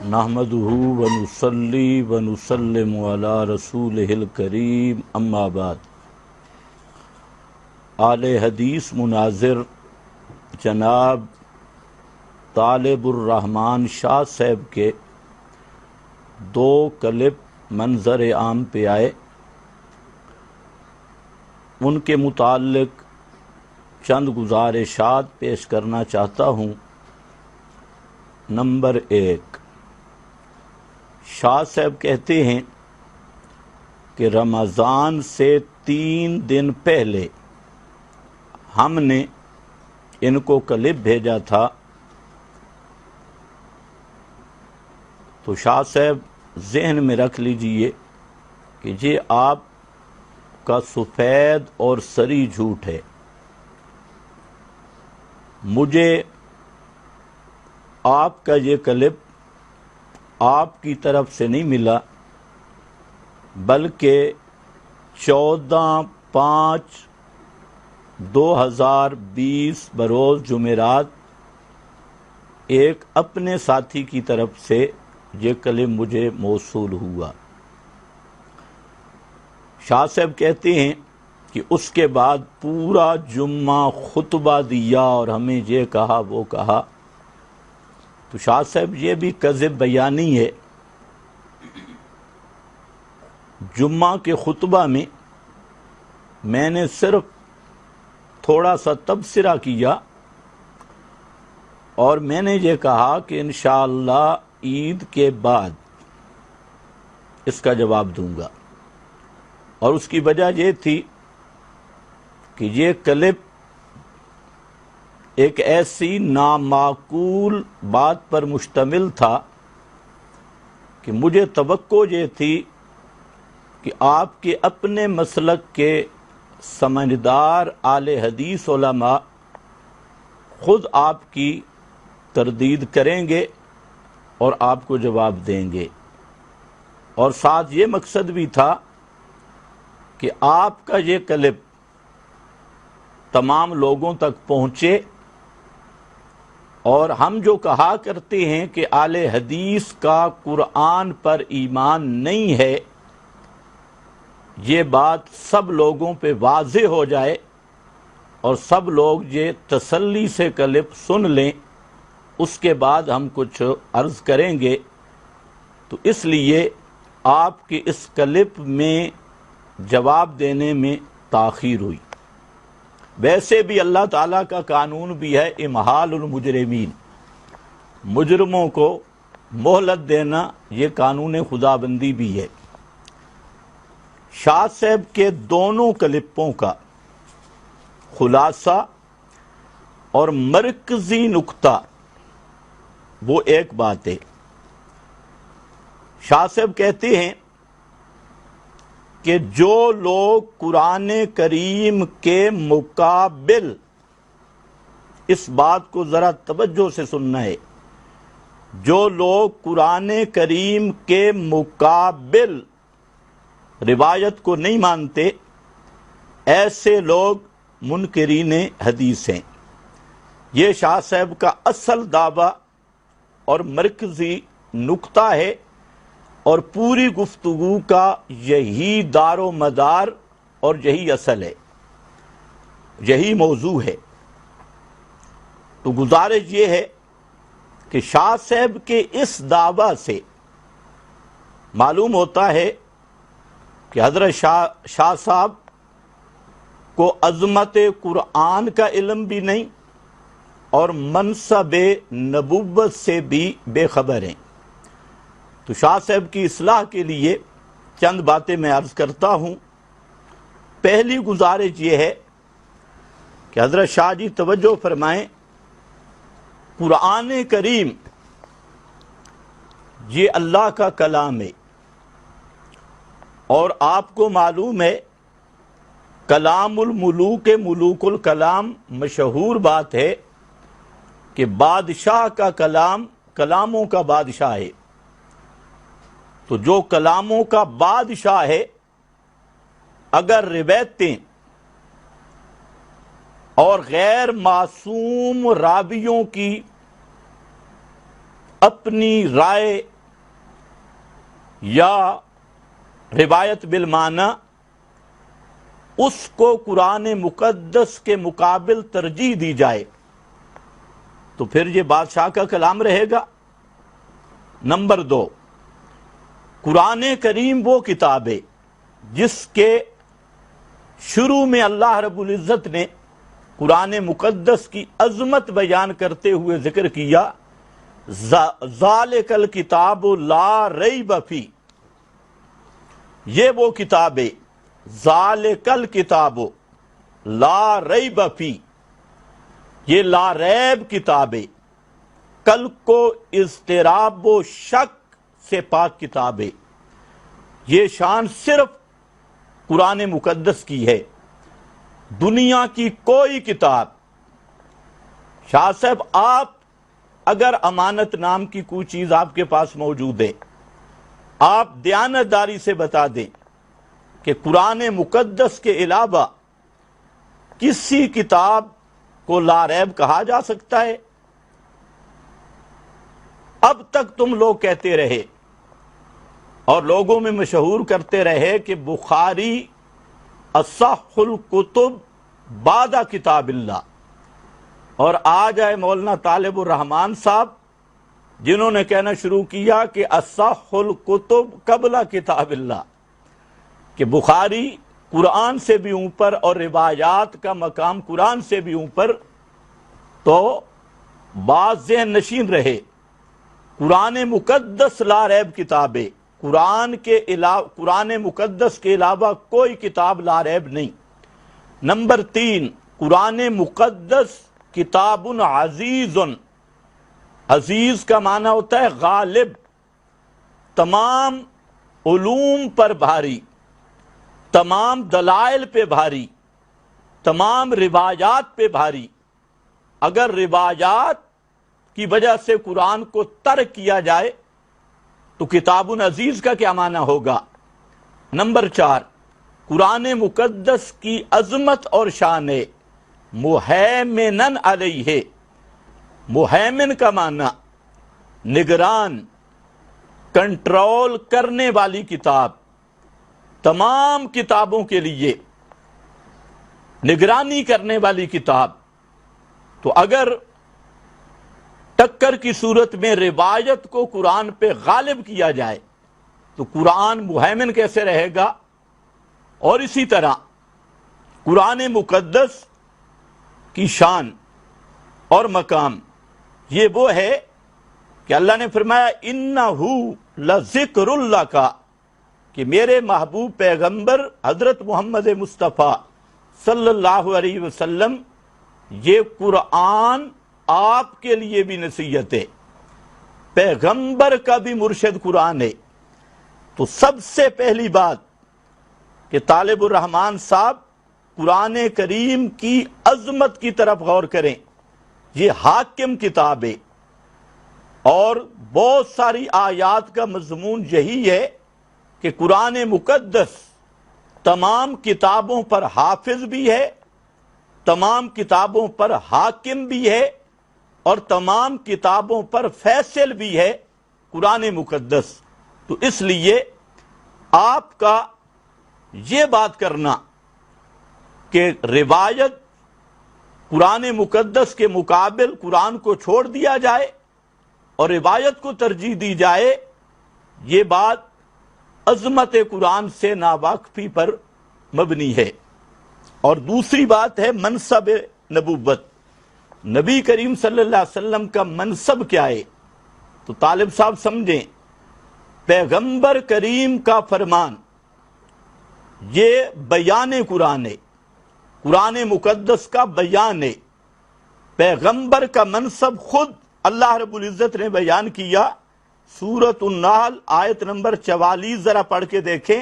نحمدہ ونصلی ونسلم علی رسولہ الکریم اما بعد۔ اہل حدیث مناظر جناب طالب الرحمن شاہ صاحب کے دو کلپ منظر عام پہ آئے، ان کے متعلق چند گزارشات پیش کرنا چاہتا ہوں۔ نمبر 1، شاہ صاحب کہتے ہیں کہ رمضان سے 3 دن پہلے ہم نے ان کو کلپ بھیجا تھا، تو شاہ صاحب ذہن میں رکھ لیجئے کہ یہ آپ کا سفید اور سری جھوٹ ہے۔ مجھے آپ کا یہ کلپ آپ کی طرف سے نہیں ملا، بلکہ 14/5/2020 بروز جمعرات ایک اپنے ساتھی کی طرف سے یہ کلپ مجھے موصول ہوا۔ شاہ صاحب کہتے ہیں کہ اس کے بعد پورا جمعہ خطبہ دیا اور ہمیں یہ کہا وہ کہا، تو شاہ صاحب یہ بھی کذب بیانی ہے۔ جمعہ کے خطبہ میں نے صرف تھوڑا سا تبصرہ کیا اور میں نے یہ کہا کہ انشاءاللہ عید کے بعد اس کا جواب دوں گا، اور اس کی وجہ یہ تھی کہ یہ کلپ ایک ایسی نامعقول بات پر مشتمل تھا کہ مجھے توقع یہ تھی کہ آپ کے اپنے مسلک کے سمجھدار اہل حدیث علماء خود آپ کی تردید کریں گے اور آپ کو جواب دیں گے، اور ساتھ یہ مقصد بھی تھا کہ آپ کا یہ کلپ تمام لوگوں تک پہنچے، اور ہم جو کہا کرتے ہیں کہ اہل حدیث کا قرآن پر ایمان نہیں ہے، یہ بات سب لوگوں پہ واضح ہو جائے اور سب لوگ یہ تسلی سے کلپ سن لیں۔ اس کے بعد ہم کچھ عرض کریں گے، تو اس لیے آپ کے اس کلپ میں جواب دینے میں تاخیر ہوئی۔ ویسے بھی اللہ تعالیٰ کا قانون بھی ہے امہال المجرمین، مجرموں کو مہلت دینا، یہ قانون خداوندی بھی ہے۔ شاہ صاحب کے دونوں کلپوں کا خلاصہ اور مرکزی نقطہ وہ ایک بات ہے۔ شاہ صاحب کہتے ہیں کہ جو لوگ قرآن کریم کے مقابل، اس بات کو ذرا توجہ سے سننا ہے، جو لوگ قرآن کریم کے مقابل روایت کو نہیں مانتے، ایسے لوگ منکرین حدیث ہیں۔ یہ شاہ صاحب کا اصل دعویٰ اور مرکزی نقطہ ہے، اور پوری گفتگو کا یہی دار و مدار اور یہی اصل ہے، یہی موضوع ہے۔ تو گزارش یہ ہے کہ شاہ صاحب کے اس دعویٰ سے معلوم ہوتا ہے کہ حضرت شاہ صاحب کو عظمت قرآن کا علم بھی نہیں اور منصب نبوت سے بھی بے خبر ہیں۔ تو شاہ صاحب کی اصلاح کے لیے چند باتیں میں عرض کرتا ہوں۔ پہلی گزارش یہ ہے کہ حضرت شاہ جی توجہ فرمائیں، قرآن کریم یہ اللہ کا کلام ہے، اور آپ کو معلوم ہے کلام الملوک ملوک الکلام مشہور بات ہے کہ بادشاہ کا کلام کلاموں کا بادشاہ ہے۔ تو جو کلاموں کا بادشاہ ہے، اگر روایتیں اور غیر معصوم راویوں کی اپنی رائے یا روایت بالمعنی اس کو قرآن مقدس کے مقابل ترجیح دی جائے تو پھر یہ بادشاہ کا کلام رہے گا۔ نمبر 2، قرآن کریم وہ کتاب ہے جس کے شروع میں اللہ رب العزت نے قرآن مقدس کی عظمت بیان کرتے ہوئے ذکر کیا، ذالک الکتاب لا ریب فیہ، یہ وہ کتاب ہے، ذالک الکتاب لا ریب فیہ، یہ لا ریب کتاب ہے، کل کو اضطراب و شک سے پاک کتاب ہے۔ یہ شان صرف قرآن مقدس کی ہے، دنیا کی کوئی کتاب۔ شاہ صاحب، آپ اگر امانت نام کی کوئی چیز آپ کے پاس موجود ہے، آپ دیانتداری سے بتا دیں کہ قرآن مقدس کے علاوہ کسی کتاب کو لا ریب کہا جا سکتا ہے؟ اب تک تم لوگ کہتے رہے اور لوگوں میں مشہور کرتے رہے کہ بخاری اصح الکتب بعد کتاب اللہ، اور آج آئے مولانا طالب الرحمان صاحب جنہوں نے کہنا شروع کیا کہ اصح الکتب قبل کتاب اللہ، کہ بخاری قرآن سے بھی اوپر اور روایات کا مقام قرآن سے بھی اوپر۔ تو بعض ذہن نشین رہے، قرآن مقدس لا ریب کتاب ہے، قرآن مقدس کے علاوہ کوئی کتاب لا ریب نہیں۔ نمبر 3، قرآن مقدس کتاب عزیز، عزیز کا معنی ہوتا ہے غالب، تمام علوم پر بھاری، تمام دلائل پہ بھاری، تمام روایات پہ بھاری۔ اگر روایات کی وجہ سے قرآن کو ترک کیا جائے تو کتاب عزیز کا کیا معنی ہوگا؟ نمبر 4، قرآن مقدس کی عظمت اور شان ہے مہیمنن علیہ، مہیمن کا معنی نگران، کنٹرول کرنے والی کتاب، تمام کتابوں کے لیے نگرانی کرنے والی کتاب۔ تو اگر ٹکر کی صورت میں روایت کو قرآن پہ غالب کیا جائے تو قرآن مہیمن کیسے رہے گا؟ اور اسی طرح قرآن مقدس کی شان اور مقام یہ وہ ہے کہ اللہ نے فرمایا انہو لذکر اللہ کا، کہ میرے محبوب پیغمبر حضرت محمد مصطفیٰ صلی اللہ علیہ وسلم یہ قرآن آپ کے لیے بھی نصیحت ہے، پیغمبر کا بھی مرشد قرآن ہے۔ تو سب سے پہلی بات کہ طالب الرحمان صاحب قرآن کریم کی عظمت کی طرف غور کریں، یہ حاکم کتاب ہے، اور بہت ساری آیات کا مضمون یہی ہے کہ قرآن مقدس تمام کتابوں پر حافظ بھی ہے، تمام کتابوں پر حاکم بھی ہے، اور تمام کتابوں پر فیصل بھی ہے قرآن مقدس۔ تو اس لیے آپ کا یہ بات کرنا کہ روایت قرآن مقدس کے مقابل قرآن کو چھوڑ دیا جائے اور روایت کو ترجیح دی جائے، یہ بات عظمت قرآن سے ناواقفی پر مبنی ہے۔ اور دوسری بات ہے منصب نبوت، نبی کریم صلی اللہ علیہ وسلم کا منصب کیا ہے؟ تو طالب صاحب سمجھیں، پیغمبر کریم کا فرمان یہ بیان قرآن ہے، قرآن مقدس کا بیان ہے۔ پیغمبر کا منصب خود اللہ رب العزت نے بیان کیا، سورۃ النحل آیت نمبر 44 ذرا پڑھ کے دیکھیں،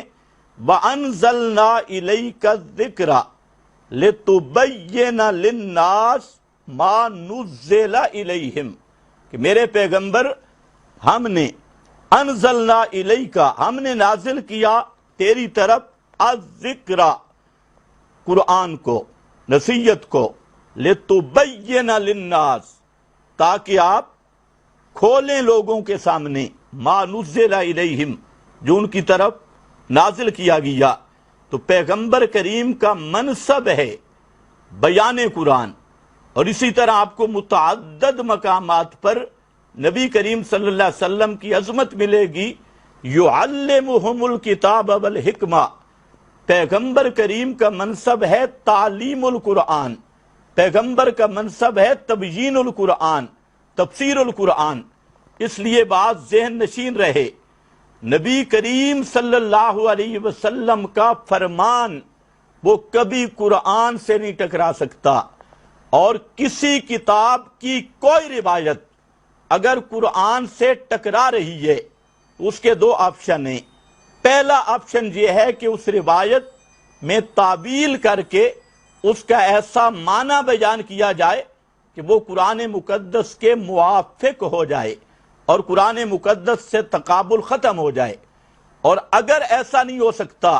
وَأَنزَلْنَا إِلَيْكَ الذِّكْرَ لِتُبَيِّنَ لِلنَّاسِ مَا نُزِّلَ إِلَيْهِمْ، کہ میرے پیغمبر ہم نے انزلنا الیک، ہم نے نازل کیا تیری طرف الذکر، قرآن کو، نصیحت کو، لتبین للناس، تاکہ آپ کھولیں لوگوں کے سامنے ما نزل الیہم، جو ان کی طرف نازل کیا گیا۔ تو پیغمبر کریم کا منصب ہے بیان قرآن، اور اسی طرح آپ کو متعدد مقامات پر نبی کریم صلی اللہ علیہ وسلم کی عظمت ملے گی۔ یعلمہم الکتاب والحکمہ، پیغمبر کریم کا منصب ہے تعلیم القرآن، پیغمبر کا منصب ہے تبیین القرآن، تفسیر القرآن۔ اس لیے بات ذہن نشین رہے، نبی کریم صلی اللہ علیہ وسلم کا فرمان وہ کبھی قرآن سے نہیں ٹکرا سکتا، اور کسی کتاب کی کوئی روایت اگر قرآن سے ٹکرا رہی ہے تو اس کے دو آپشن ہیں۔ پہلا آپشن یہ ہے کہ اس روایت میں تعبیل کر کے اس کا ایسا معنی بیان کیا جائے کہ وہ قرآن مقدس کے موافق ہو جائے اور قرآن مقدس سے تقابل ختم ہو جائے، اور اگر ایسا نہیں ہو سکتا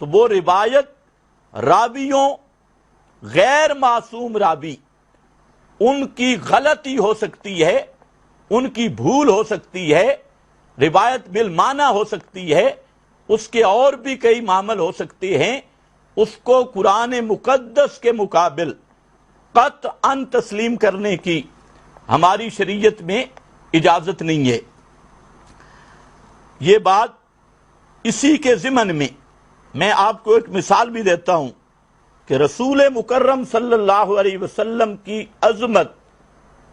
تو وہ روایت راویوں، غیر معصوم راوی، ان کی غلطی ہو سکتی ہے، ان کی بھول ہو سکتی ہے، روایت بالمعنی ہو سکتی ہے، اس کے اور بھی کئی معامل ہو سکتے ہیں، اس کو قرآن مقدس کے مقابل قطعاً تسلیم کرنے کی ہماری شریعت میں اجازت نہیں ہے۔ یہ بات اسی کے ضمن میں آپ کو ایک مثال بھی دیتا ہوں کہ رسول مکرم صلی اللہ علیہ وسلم کی عظمت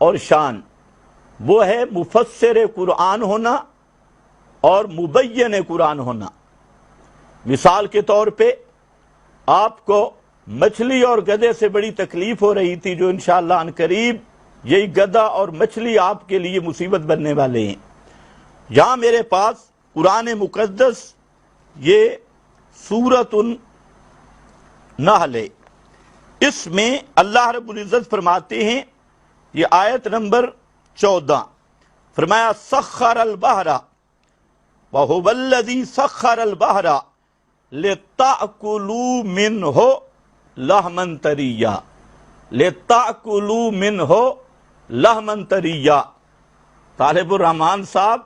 اور شان وہ ہے مفسر قرآن ہونا اور مبین قرآن ہونا۔ مثال کے طور پہ آپ کو مچھلی اور گدھے سے بڑی تکلیف ہو رہی تھی، جو انشاءاللہ ان قریب یہی گدھا اور مچھلی آپ کے لیے مصیبت بننے والے ہیں۔ یہاں میرے پاس قرآن مقدس یہ سورۃ النحل ہے، اس میں اللہ رب العزت فرماتے ہیں، یہ آیت نمبر 14، فرمایا سخر البحر وَهُوَ الَّذِي سَخَّرَ الْبَحْرَ لِتَأْكُلُوا مِنْهُ لَحْمًا طَرِيًّا، لِتَأْكُلُوا مِنْهُ لَحْمًا طَرِيًّا۔ طالب الرحمن صاحب،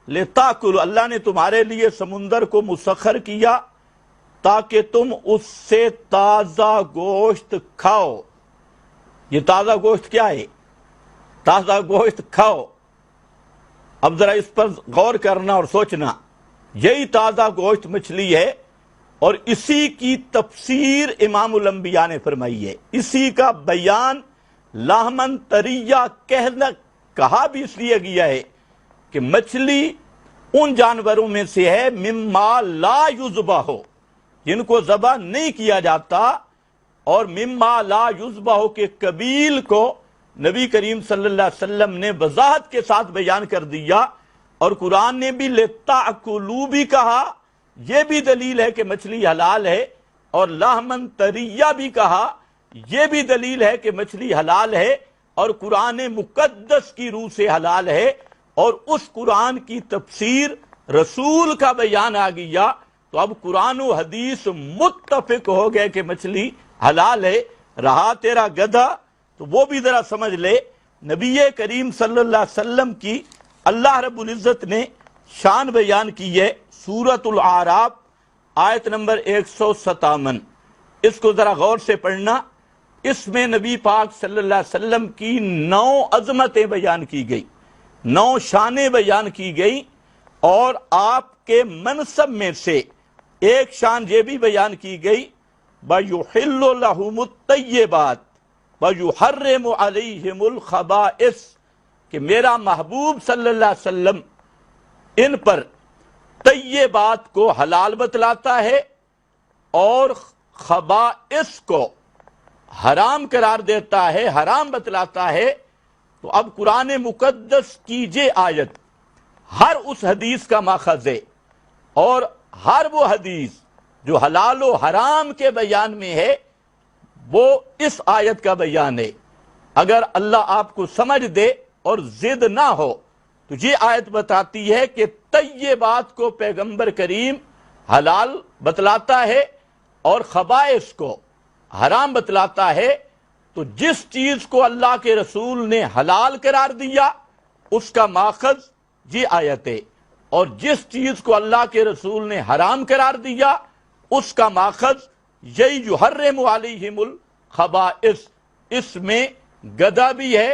لِتَأْكُلُوا، اللہ نے تمہارے لیے سمندر کو مسخر کیا تاکہ تم اس سے تازہ گوشت کھاؤ۔ یہ تازہ گوشت کیا ہے؟ تازہ گوشت کھاؤ۔ اب ذرا اس پر غور کرنا اور سوچنا، یہی تازہ گوشت مچھلی ہے، اور اسی کی تفسیر امام الانبیاء نے فرمائی ہے، اسی کا بیان لحمن طریہ کہا بھی اس لیے گیا ہے کہ مچھلی ان جانوروں میں سے ہے مما لا یذبح، جن کو ذبح نہیں کیا جاتا، اور مما لا یذبح کے قبیل کو نبی کریم صلی اللہ علیہ وسلم نے وضاحت کے ساتھ بیان کر دیا، اور قرآن نے بھی لِتَأْكُلُوا بھی کہا، یہ بھی دلیل ہے کہ مچھلی حلال ہے، اور لحمن طریہ بھی کہا، یہ بھی دلیل ہے کہ مچھلی حلال ہے اور قرآن مقدس کی روح سے حلال ہے، اور اس قرآن کی تفسیر رسول کا بیان آ گیا، تو اب قرآن و حدیث متفق ہو گئے کہ مچھلی حلال ہے۔ رہا تیرا گدھا، تو وہ بھی ذرا سمجھ لے، نبی کریم صلی اللہ علیہ وسلم کی اللہ رب العزت نے شان بیان کی ہے، سورۃ الاعراف آیت نمبر 157، اس کو ذرا غور سے پڑھنا۔ اس میں نبی پاک صلی اللہ علیہ وسلم کی 9 عظمتیں بیان کی گئی، 9 شانیں بیان کی گئی، اور آپ کے منصب میں سے ایک شان یہ بھی بیان کی گئی وَيُحِلُّ لَهُمُ الطَّيِّبَاتِ وَيُحَرِّمُ عَلَيْهِمُ الْخَبَائِثَ، کہ میرا محبوب صلی اللہ علیہ وسلم ان پر طیبات کو حلال بتلاتا ہے اور خبائث کو حرام قرار دیتا ہے، حرام بتلاتا ہے۔ تو اب قرآن مقدس کی یہ آیت ہر اس حدیث کا ماخذ ہے، اور ہر وہ حدیث جو حلال و حرام کے بیان میں ہے وہ اس آیت کا بیان ہے۔ اگر اللہ آپ کو سمجھ دے اور ضد نہ ہو تو یہ آیت بتاتی ہے کہ طیبات کو پیغمبر کریم حلال بتلاتا ہے اور خبائث کو حرام بتلاتا ہے۔ تو جس چیز کو اللہ کے رسول نے حلال قرار دیا اس کا ماخذ یہ آیت ہے، اور جس چیز کو اللہ کے رسول نے حرام قرار دیا اس کا ماخذ یہی یحرم علیہم الخبائث، اس میں گدھا بھی ہے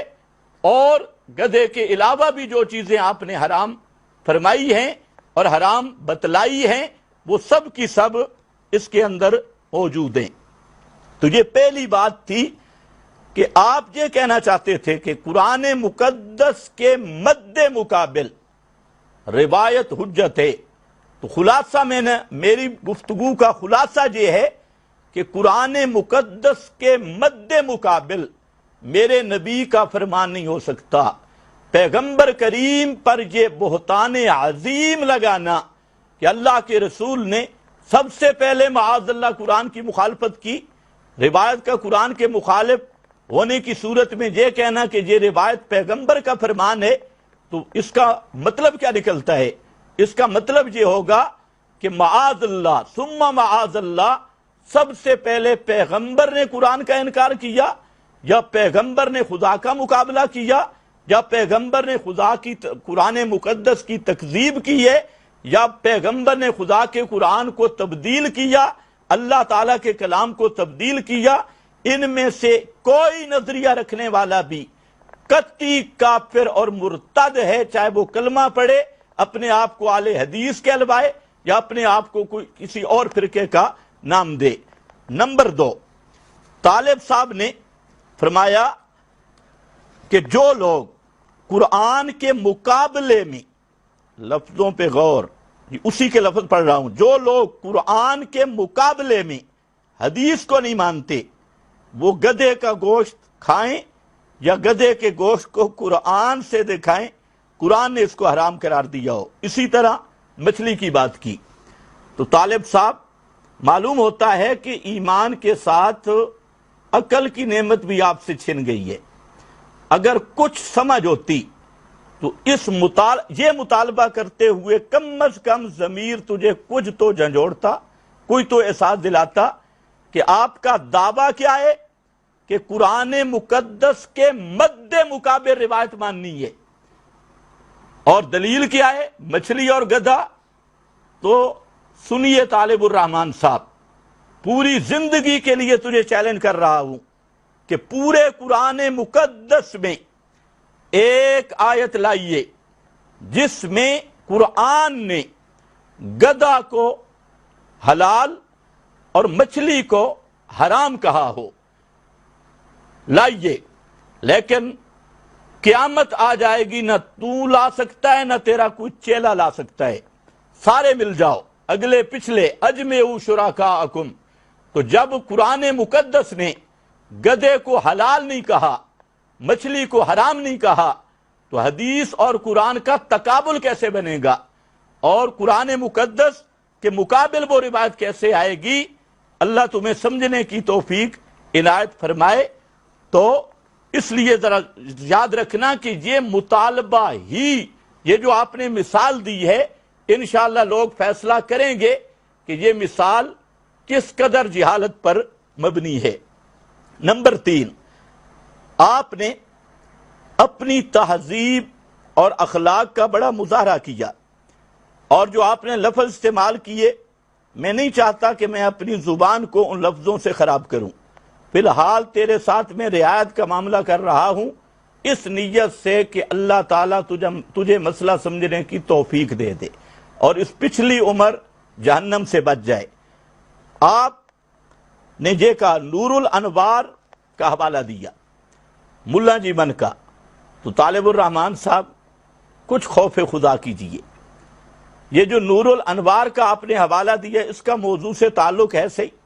اور گدھے کے علاوہ بھی جو چیزیں آپ نے حرام فرمائی ہیں اور حرام بتلائی ہیں وہ سب کی سب اس کے اندر موجود ہیں۔ تو یہ پہلی بات تھی کہ آپ یہ کہنا چاہتے تھے کہ قرآن مقدس کے مد مقابل روایت حجت ہے، تو خلاصہ میری گفتگو کا خلاصہ یہ ہے کہ قرآن مقدس کے مد مقابل میرے نبی کا فرمان نہیں ہو سکتا۔ پیغمبر کریم پر یہ بہتان عظیم لگانا کہ اللہ کے رسول نے سب سے پہلے معاذ اللہ قرآن کی مخالفت کی، روایت کا قرآن کے مخالف ہونے کی صورت میں یہ کہنا کہ یہ روایت پیغمبر کا فرمان ہے، تو اس کا مطلب کیا نکلتا ہے؟ اس کا مطلب یہ ہوگا کہ معاذ اللہ ثم معاذ اللہ، سب سے پہلے پیغمبر نے قرآن کا انکار کیا، یا پیغمبر نے خدا کا مقابلہ کیا، یا پیغمبر نے خدا کی قرآن مقدس کی تکذیب کی ہے، یا پیغمبر نے خدا کے قرآن کو تبدیل کیا، اللہ تعالیٰ کے کلام کو تبدیل کیا۔ ان میں سے کوئی نظریہ رکھنے والا بھی قطعی کافر اور مرتد ہے، چاہے وہ کلمہ پڑھے، اپنے آپ کو اہل حدیث کہلوائے یا اپنے آپ کو کوئی کسی اور فرقے کا نام دے۔ نمبر 2، طالب صاحب نے فرمایا کہ جو لوگ قرآن کے مقابلے میں، لفظوں پہ غور، اسی کے لفظ پڑھ رہا ہوں، جو لوگ قرآن کے مقابلے میں حدیث کو نہیں مانتے، وہ گدھے کا گوشت کھائیں یا گدھے کے گوشت کو قرآن سے دکھائیں، قرآن نے اس کو حرام قرار دیا ہو۔ اسی طرح مچھلی کی بات کی تو طالب صاحب معلوم ہوتا ہے کہ ایمان کے ساتھ عقل کی نعمت بھی آپ سے چھن گئی ہے۔ اگر کچھ سمجھ ہوتی تو یہ مطالبہ کرتے ہوئے کم از کم ضمیر تجھے کچھ تو جھنجھوڑتا، کوئی تو احساس دلاتا کہ آپ کا دعویٰ کیا ہے کہ قرآن مقدس کے مد مقابل روایت ماننی ہے، اور دلیل کیا ہے؟ مچھلی اور گدھا۔ تو سنیے طالب الرحمان صاحب، پوری زندگی کے لیے تجھے چیلنج کر رہا ہوں کہ پورے قرآن مقدس میں ایک آیت لائیے جس میں قرآن نے گدھا کو حلال اور مچھلی کو حرام کہا ہو، لائیے۔ لیکن قیامت آ جائے گی، نہ تو لا سکتا ہے نہ تیرا کوئی چیلا لا سکتا ہے، سارے مل جاؤ اگلے پچھلے، اجمعوا شرکاءکم۔ تو جب قرآن مقدس نے گدھے کو حلال نہیں کہا، مچھلی کو حرام نہیں کہا، تو حدیث اور قرآن کا تقابل کیسے بنے گا؟ اور قرآن مقدس کے مقابل وہ روایت کیسے آئے گی؟ اللہ تمہیں سمجھنے کی توفیق عنایت فرمائے۔ تو اس لیے ذرا یاد رکھنا کہ یہ مطالبہ ہی، یہ جو آپ نے مثال دی ہے، انشاءاللہ لوگ فیصلہ کریں گے کہ یہ مثال کس قدر جہالت پر مبنی ہے۔ نمبر 3، آپ نے اپنی تہذیب اور اخلاق کا بڑا مظاہرہ کیا، اور جو آپ نے لفظ استعمال کیے، میں نہیں چاہتا کہ میں اپنی زبان کو ان لفظوں سے خراب کروں، فی الحال تیرے ساتھ میں رعایت کا معاملہ کر رہا ہوں، اس نیت سے کہ اللہ تعالیٰ تجھے مسئلہ سمجھنے کی توفیق دے دے اور اس پچھلی عمر جہنم سے بچ جائے۔ آپ نے یہ کہا، نور الانوار کا حوالہ دیا ملا جی من کا، تو طالب الرحمان صاحب کچھ خوف خدا کیجئے، یہ جو نور الانوار کا آپ نے حوالہ دیا اس کا موضوع سے تعلق ہے صحیح؟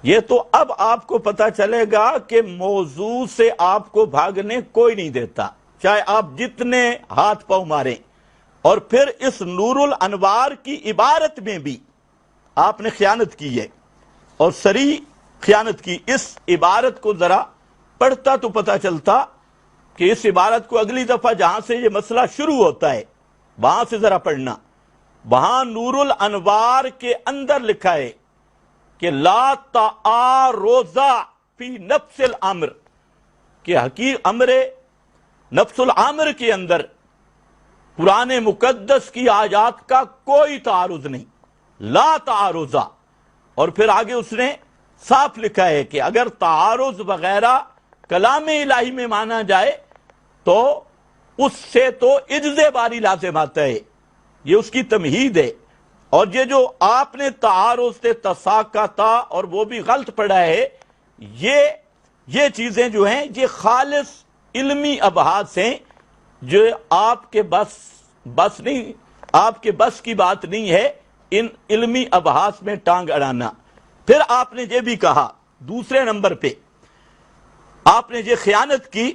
یہ تو اب آپ کو پتا چلے گا کہ موضوع سے آپ کو بھاگنے کوئی نہیں دیتا، چاہے آپ جتنے ہاتھ پاؤں ماریں۔ اور پھر اس نور الانوار کی عبارت میں بھی آپ نے خیانت کی ہے، اور صریح خیانت کی۔ اس عبارت کو ذرا پڑھتا تو پتا چلتا کہ اس عبارت کو اگلی دفعہ جہاں سے یہ مسئلہ شروع ہوتا ہے وہاں سے ذرا پڑھنا۔ وہاں نور الانوار کے اندر لکھا ہے کہ لا تعارض فی نفس الامر، کہ حقیق امر نفس العامر کے اندر قرآن مقدس کی آیات کا کوئی تعارض نہیں، لا تعارضہ۔ اور پھر آگے اس نے صاف لکھا ہے کہ اگر تعارض وغیرہ کلام الہی میں مانا جائے تو اس سے تو عجز باری لازم آتا ہے، یہ اس کی تمہید ہے۔ اور یہ جو آپ نے تعارض سے تساقطا اور وہ بھی غلط پڑھا ہے، یہ چیزیں جو ہیں یہ خالص علمی ابحاث ہیں، جو آپ کے بس نہیں، آپ کے بس کی بات نہیں ہے ان علمی ابحاث میں ٹانگ اڑانا۔ پھر آپ نے یہ بھی کہا دوسرے نمبر پہ آپ نے یہ خیانت کی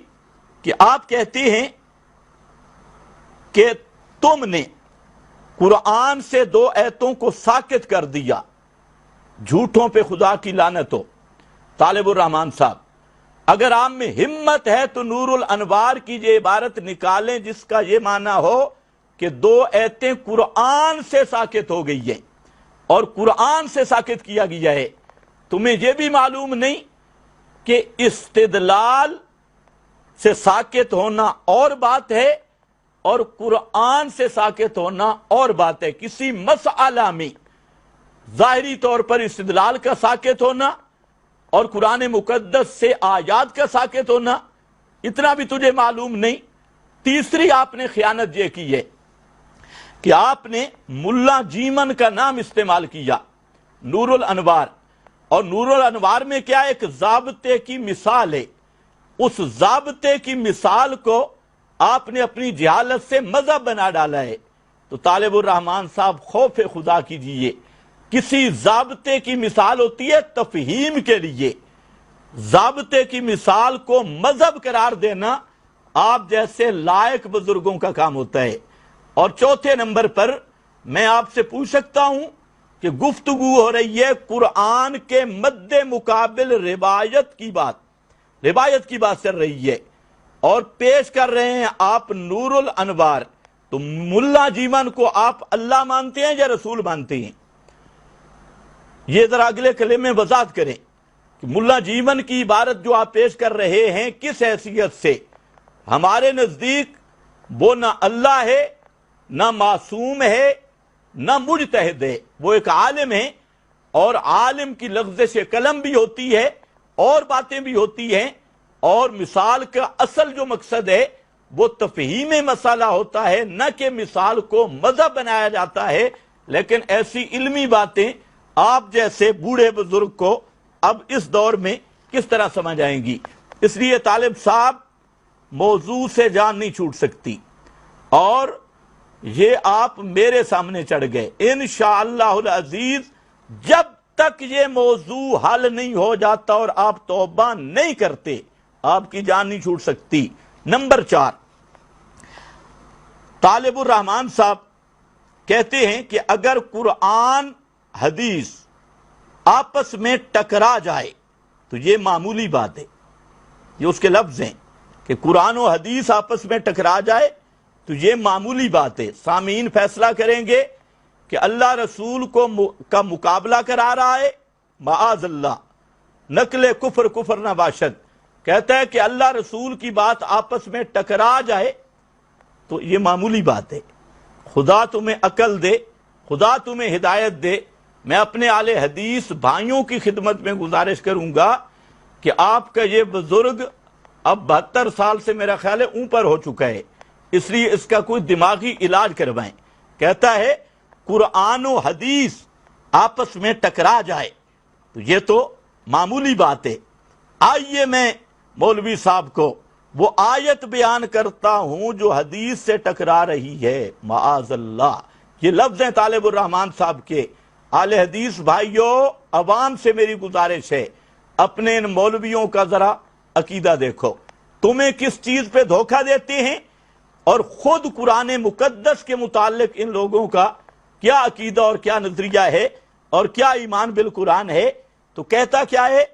کہ آپ کہتے ہیں کہ تم نے قرآن سے 2 آیتوں کو ساکت کر دیا، جھوٹوں پہ خدا کی لعنت ہو۔ طالب الرحمان صاحب، اگر آپ میں ہمت ہے تو نور الانوار کی یہ عبارت نکالیں جس کا یہ معنی ہو کہ 2 آیتیں قرآن سے ساکت ہو گئی ہیں اور قرآن سے ساکت کیا گیا ہے۔ تمہیں یہ بھی معلوم نہیں کہ استدلال سے ساکت ہونا اور بات ہے اور قرآن سے ساکت ہونا اور بات ہے۔ کسی مسئلہ میں ظاہری طور پر استدلال کا ساکت ہونا اور قرآن مقدس سے آیات کا ساکت ہونا، اتنا بھی تجھے معلوم نہیں۔ تیسری آپ نے خیانت یہ کی ہے کہ آپ نے ملا جیمن کا نام استعمال کیا، نور الانوار، اور نور الانوار میں کیا ایک ضابطے کی مثال ہے، اس ضابطے کی مثال کو آپ نے اپنی جہالت سے مذہب بنا ڈالا ہے۔ تو طالب الرحمان صاحب خوف خدا کیجئے، کسی ضابطے کی مثال ہوتی ہے تفہیم کے لیے، ضابطے کی مثال کو مذہب قرار دینا آپ جیسے لائق بزرگوں کا کام ہوتا ہے۔ اور چوتھے نمبر پر میں آپ سے پوچھ سکتا ہوں کہ گفتگو ہو رہی ہے قرآن کے مد مقابل روایت کی بات چل رہی ہے اور پیش کر رہے ہیں آپ نور الانوار، تو ملا جیمن کو آپ اللہ مانتے ہیں یا رسول مانتے ہیں؟ یہ ذرا اگلے کلمے میں وضاحت کریں کہ ملا جیمن کی عبارت جو آپ پیش کر رہے ہیں کس حیثیت سے؟ ہمارے نزدیک وہ نہ اللہ ہے، نہ معصوم ہے، نہ مجتہد ہے، وہ ایک عالم ہے، اور عالم کی لغزش قلم بھی ہوتی ہے اور باتیں بھی ہوتی ہیں، اور مثال کا اصل جو مقصد ہے وہ تفہیم مسئلہ ہوتا ہے، نہ کہ مثال کو مذہب بنایا جاتا ہے۔ لیکن ایسی علمی باتیں آپ جیسے بوڑھے بزرگ کو اب اس دور میں کس طرح سمجھ آئیں گی؟ اس لیے طالب صاحب موضوع سے جان نہیں چھوٹ سکتی، اور یہ آپ میرے سامنے چڑھ گئے۔ انشاءاللہ العزیز جب تک یہ موضوع حل نہیں ہو جاتا اور آپ توبہ نہیں کرتے آپ کی جان نہیں چھوٹ سکتی۔ نمبر 4، طالب الرحمان صاحب کہتے ہیں کہ اگر قرآن حدیث آپس میں ٹکرا جائے تو یہ معمولی بات ہے، یہ اس کے لفظ ہیں کہ قرآن و حدیث آپس میں ٹکرا جائے تو یہ معمولی بات ہے۔ سامعین فیصلہ کریں گے کہ اللہ رسول کا مقابلہ کرا رہا ہے، معاذ اللہ، نقل کفر نہ باشد، کہتا ہے کہ اللہ رسول کی بات آپس میں ٹکرا جائے تو یہ معمولی بات ہے۔ خدا تمہیں عقل دے، خدا تمہیں ہدایت دے۔ میں اپنے اہل حدیث بھائیوں کی خدمت میں گزارش کروں گا کہ آپ کا یہ بزرگ اب 72 سال سے میرا خیال ہے اوپر ہو چکا ہے، اس لیے اس کا کوئی دماغی علاج کروائیں۔ کہتا ہے قرآن و حدیث آپس میں ٹکرا جائے تو یہ تو معمولی بات ہے۔ آئیے میں مولوی صاحب کو وہ آیت بیان کرتا ہوں جو حدیث سے ٹکرا رہی ہے، معاذ اللہ۔ یہ لفظ ہیں طالب الرحمان صاحب کے۔ اہل حدیث بھائیوں، عوام سے میری گزارش ہے، اپنے ان مولویوں کا ذرا عقیدہ دیکھو، تمہیں کس چیز پہ دھوکہ دیتے ہیں اور خود قرآن مقدس کے متعلق ان لوگوں کا کیا عقیدہ اور کیا نظریہ ہے اور کیا ایمان بالقرآن ہے۔ تو کہتا کیا ہے؟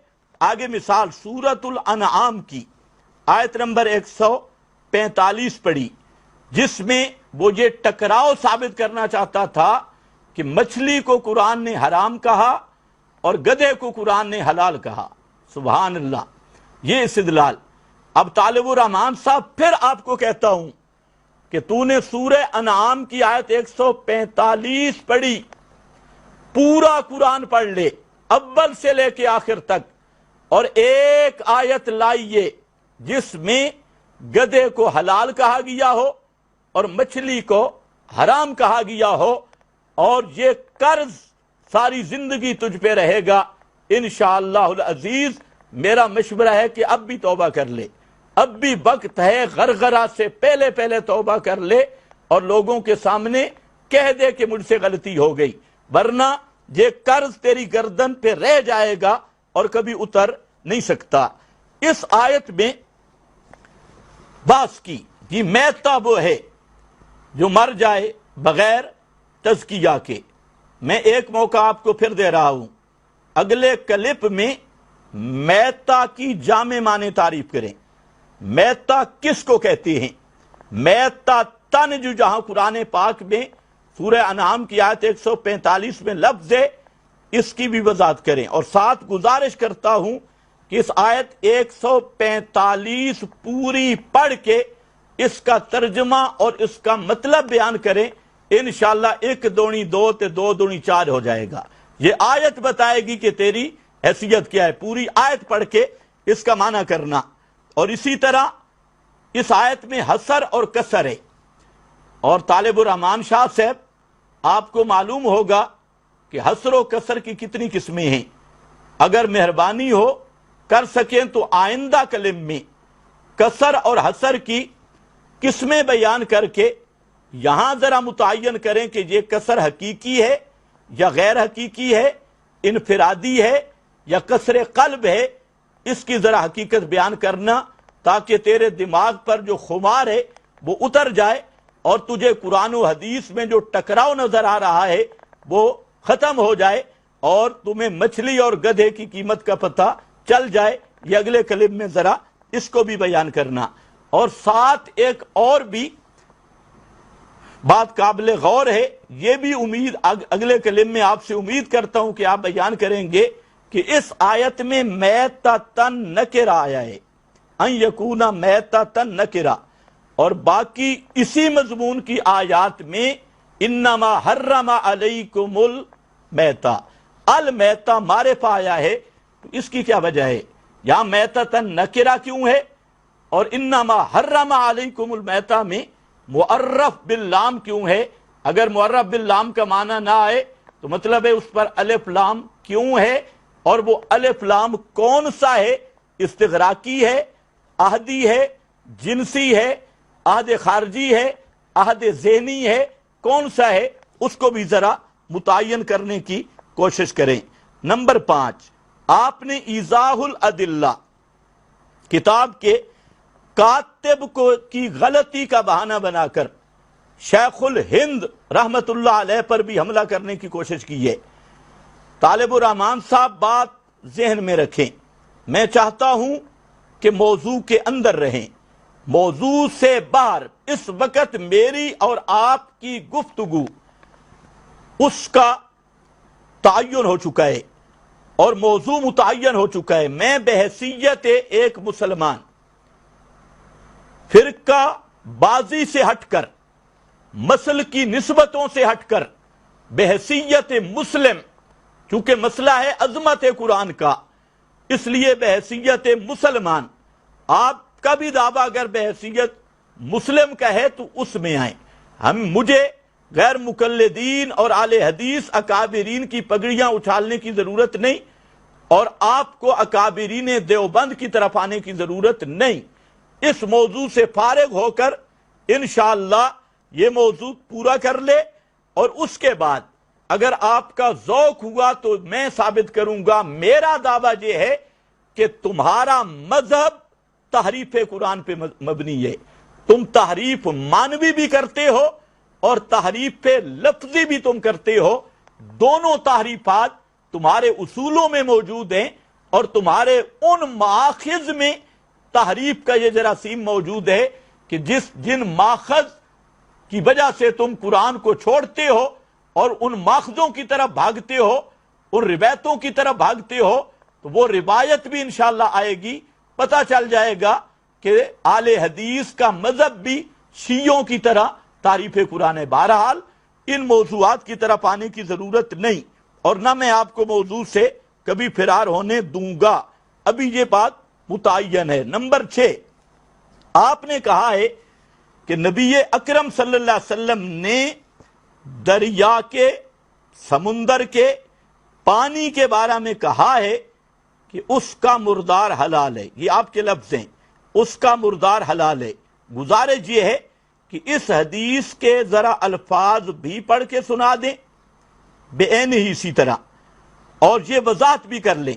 آگے مثال سورۃ الانعام کی آیت نمبر 145 پڑھی، جس میں وہ یہ ٹکراؤ ثابت کرنا چاہتا تھا کہ مچھلی کو قرآن نے حرام کہا اور گدھے کو قرآن نے حلال کہا۔ سبحان اللہ، یہ استدلال۔ اب طالب الرحمان صاحب پھر آپ کو کہتا ہوں کہ تو نے سورہ انعام کی آیت 145 پڑھی، پورا قرآن پڑھ لے اول سے لے کے آخر تک، اور ایک آیت لائیے جس میں گدھے کو حلال کہا گیا ہو اور مچھلی کو حرام کہا گیا ہو، اور یہ قرض ساری زندگی تجھ پہ رہے گا انشاءاللہ العزیز۔ میرا مشورہ ہے کہ اب بھی توبہ کر لے، اب بھی وقت ہے، غرغرہ سے پہلے پہلے توبہ کر لے اور لوگوں کے سامنے کہہ دے کہ مجھ سے غلطی ہو گئی، ورنہ یہ قرض تیری گردن پہ رہ جائے گا اور کبھی اتر نہیں سکتا۔ اس آیت میں بات کی کہ میتہ وہ ہے جو مر جائے بغیر تزکیہ کے۔ میں ایک موقع آپ کو پھر دے رہا ہوں، اگلے کلپ میں میتہ کی جامع معنی تعریف کریں۔ میتہ کس کو کہتے ہیں؟ میتہ تن جو جہاں قرآن پاک میں سورہ انعام کی آیت 145 میں لفظ ہے، اس کی بھی وضاحت کریں، اور ساتھ گزارش کرتا ہوں کہ اس آیت 145 پوری پڑھ کے اس کا ترجمہ اور اس کا مطلب بیان کریں، انشاءاللہ 1 دوڑی 2 تے 2 دوڑی 4 ہو جائے گا۔ یہ آیت بتائے گی کہ تیری حیثیت کیا ہے، پوری آیت پڑھ کے اس کا معنی کرنا۔ اور اسی طرح اس آیت میں حسر اور کسر ہے، اور طالب الرحمان شاہ صاحب آپ کو معلوم ہوگا کہ حسر و کسر کی کتنی قسمیں ہیں۔ اگر مہربانی ہو کر سکیں تو آئندہ کلم میں کسر اور حسر کی قسمیں بیان کر کے یہاں ذرا متعین کریں کہ یہ کسر حقیقی ہے یا غیر حقیقی ہے، انفرادی ہے یا کسر قلب ہے، اس کی ذرا حقیقت بیان کرنا، تاکہ تیرے دماغ پر جو خمار ہے وہ اتر جائے اور تجھے قرآن و حدیث میں جو ٹکراؤ نظر آ رہا ہے وہ ختم ہو جائے اور تمہیں مچھلی اور گدھے کی قیمت کا پتہ چل جائے۔ یہ اگلے کلپ میں ذرا اس کو بھی بیان کرنا، اور ساتھ ایک اور بھی بات قابل غور ہے، یہ بھی امید اگلے کلم میں آپ سے امید کرتا ہوں کہ آپ بیان کریں گے کہ اس آیت میں میتۃن نکرہ آیا ہے، ان یکون میتۃن نکرہ، اور باقی اسی مضمون کی آیات میں انما حرم علیکم المیتہ، المیتہ معرفہ آیا ہے، تو اس کی کیا وجہ ہے؟ یہاں میتۃن نکرہ کیوں ہے اور انما حرم علیکم المیتہ میں معرف باللام کیوں ہے؟ اگر معرف باللام کا معنی نہ آئے تو مطلب ہے اس پر الف لام کیوں ہے، اور وہ الف لام کون سا ہے؟ استغراقی ہے، عہدی ہے، جنسی ہے، عہد خارجی ہے، عہد ذہنی ہے، کون سا ہے؟ اس کو بھی ذرا متعین کرنے کی کوشش کریں۔ نمبر 5، آپ نے ایضاح الادلہ کتاب کے کاتب کی غلطی کا بہانہ بنا کر شیخ الہند رحمت اللہ علیہ پر بھی حملہ کرنے کی کوشش کی ہے۔ طالب الرحمان صاحب بات ذہن میں رکھیں، میں چاہتا ہوں کہ موضوع کے اندر رہیں، موضوع سے باہر اس وقت میری اور آپ کی گفتگو اس کا تعین ہو چکا ہے اور موضوع متعین ہو چکا ہے۔ میں بحیثیت ایک مسلمان فرقہ بازی سے ہٹ کر، مسل کی نسبتوں سے ہٹ کر، بحیثیت مسلم، چونکہ مسئلہ ہے عظمت قرآن کا، اس لیے بحیثیت مسلمان، آپ کا بھی دعویٰ اگر بحیثیت مسلم کا ہے تو اس میں آئیں۔ مجھے غیر مقلدین اور اہل حدیث اکابرین کی پگڑیاں اچھالنے کی ضرورت نہیں، اور آپ کو اکابرین دیوبند کی طرف آنے کی ضرورت نہیں۔ اس موضوع سے فارغ ہو کر انشاءاللہ یہ موضوع پورا کر لے، اور اس کے بعد اگر آپ کا ذوق ہوا تو میں ثابت کروں گا۔ میرا دعویٰ یہ ہے کہ تمہارا مذہب تحریف قرآن پہ مبنی ہے، تم تحریف معنوی بھی کرتے ہو اور تحریف لفظی بھی تم کرتے ہو، دونوں تحریفات تمہارے اصولوں میں موجود ہیں، اور تمہارے ان مآخذ میں تحریف کا یہ جراثیم موجود ہے کہ جن ماخذ کی وجہ سے تم قرآن کو چھوڑتے ہو اور ان ماخذوں کی طرف بھاگتے ہو، ان روایتوں کی طرف بھاگتے ہو، تو وہ روایت بھی انشاءاللہ آئے گی، پتہ چل جائے گا کہ آل حدیث کا مذہب بھی شیعوں کی طرح تعریف قرآن ہے۔ بہرحال ان موضوعات کی طرح پانے کی ضرورت نہیں، اور نہ میں آپ کو موضوع سے کبھی فرار ہونے دوں گا، ابھی یہ بات متعین ہے۔ نمبر 6، آپ نے کہا ہے کہ نبی اکرم صلی اللہ علیہ وسلم نے دریا کے، سمندر کے پانی کے بارے میں کہا ہے کہ اس کا مردار حلال ہے۔ یہ آپ کے لفظ ہیں، اس کا مردار حلال ہے۔ گزارش یہ ہے کہ اس حدیث کے ذرا الفاظ بھی پڑھ کے سنا دیں بے عین ہی اسی طرح، اور یہ وضاحت بھی کر لیں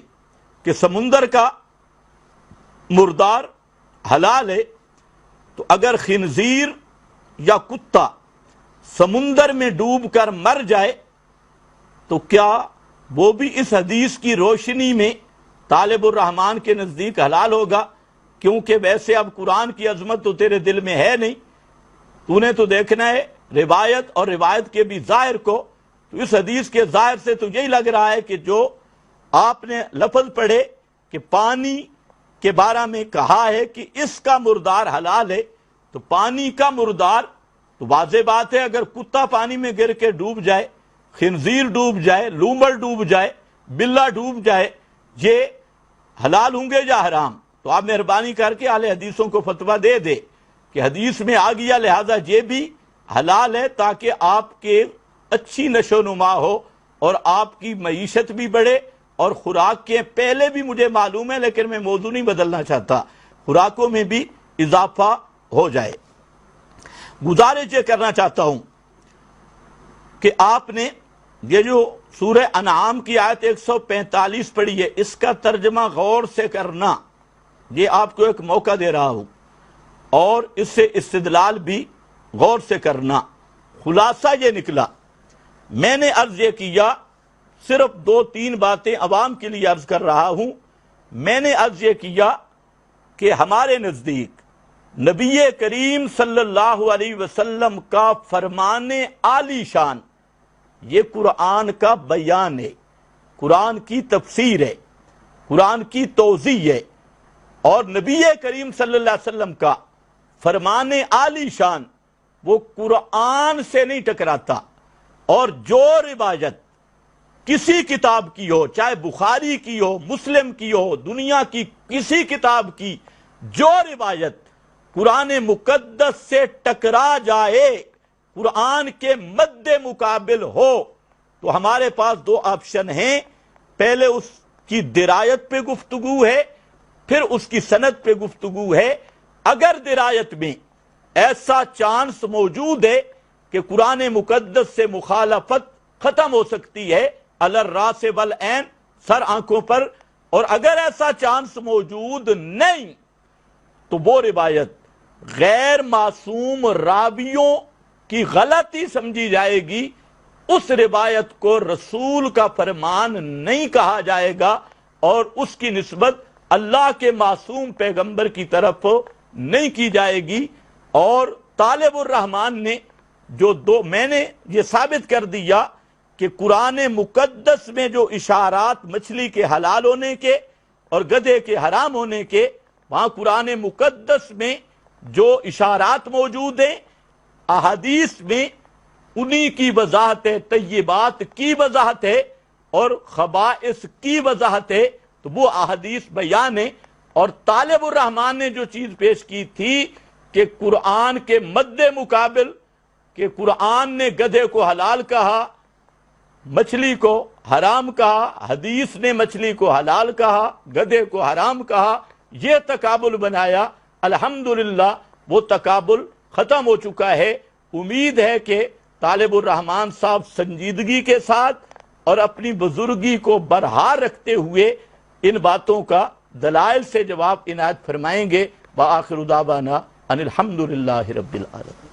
کہ سمندر کا مردار حلال ہے، تو اگر خنزیر یا کتا سمندر میں ڈوب کر مر جائے تو کیا وہ بھی اس حدیث کی روشنی میں طالب الرحمن کے نزدیک حلال ہوگا؟ کیونکہ ویسے اب قرآن کی عظمت تو تیرے دل میں ہے نہیں، تو نے تو دیکھنا ہے روایت اور روایت کے بھی ظاہر کو۔ تو اس حدیث کے ظاہر سے تو یہی لگ رہا ہے کہ جو آپ نے لفظ پڑھے کہ پانی کے بارے میں کہا ہے کہ اس کا مردار حلال ہے، تو پانی کا مردار تو واضح بات ہے، اگر کتا پانی میں گر کے ڈوب جائے، خنزیر ڈوب جائے، لومڑ ڈوب جائے، بلہ ڈوب جائے، یہ حلال ہوں گے یا حرام؟ تو آپ مہربانی کر کے اہل حدیثوں کو فتویٰ دے دے کہ حدیث میں آ گیا لہذا یہ بھی حلال ہے، تاکہ آپ کے اچھی نشو و نما ہو اور آپ کی معیشت بھی بڑھے، اور خوراک کے پہلے بھی مجھے معلوم ہے لیکن میں موضوع نہیں بدلنا چاہتا، خوراکوں میں بھی اضافہ ہو جائے۔ گزارش یہ کرنا چاہتا ہوں کہ آپ نے یہ جو سورہ انعام کی آیت 145 پڑھی ہے، اس کا ترجمہ غور سے کرنا، یہ آپ کو ایک موقع دے رہا ہوں، اور اس سے استدلال بھی غور سے کرنا۔ خلاصہ یہ نکلا، میں نے عرض یہ کیا، صرف 2-3 باتیں عوام کے لیے عرض کر رہا ہوں۔ میں نے عرض یہ کیا کہ ہمارے نزدیک نبی کریم صلی اللہ علیہ وسلم کا فرمان عالی شان یہ قرآن کا بیان ہے، قرآن کی تفسیر ہے، قرآن کی توضیح ہے، اور نبی کریم صلی اللہ علیہ وسلم کا فرمان عالی شان وہ قرآن سے نہیں ٹکراتا، اور جو روایت کسی کتاب کی ہو، چاہے بخاری کی ہو، مسلم کی ہو، دنیا کی کسی کتاب کی جو روایت قرآن مقدس سے ٹکرا جائے، قرآن کے مد مقابل ہو، تو ہمارے پاس 2 آپشن ہیں۔ پہلے اس کی درایت پہ گفتگو ہے، پھر اس کی سند پہ گفتگو ہے۔ اگر درایت میں ایسا چانس موجود ہے کہ قرآن مقدس سے مخالفت ختم ہو سکتی ہے، علی الراس والعین، سر آنکھوں پر، اور اگر ایسا چانس موجود نہیں تو وہ روایت غیر معصوم راویوں کی غلطی سمجھی جائے گی، اس روایت کو رسول کا فرمان نہیں کہا جائے گا، اور اس کی نسبت اللہ کے معصوم پیغمبر کی طرف نہیں کی جائے گی۔ اور طالب الرحمن نے میں نے یہ ثابت کر دیا کہ قرآن مقدس میں جو اشارات مچھلی کے حلال ہونے کے اور گدھے کے حرام ہونے کے، وہاں قرآن مقدس میں جو اشارات موجود ہیں، احادیث میں انہی کی وضاحت ہے، طیبات کی وضاحت ہے اور خبائث کی وضاحت ہے، تو وہ احادیث بیان ہے۔ اور طالب الرحمن نے جو چیز پیش کی تھی کہ قرآن کے مد مقابل، کہ قرآن نے گدھے کو حلال کہا، مچھلی کو حرام کہا، حدیث نے مچھلی کو حلال کہا، گدھے کو حرام کہا، یہ تقابل بنایا۔ الحمدللہ وہ تقابل ختم ہو چکا ہے۔ امید ہے کہ طالب الرحمن صاحب سنجیدگی کے ساتھ اور اپنی بزرگی کو برحال رکھتے ہوئے ان باتوں کا دلائل سے جواب عنایت فرمائیں گے۔ وآخر دعوانا ان الحمدللہ رب العالمین۔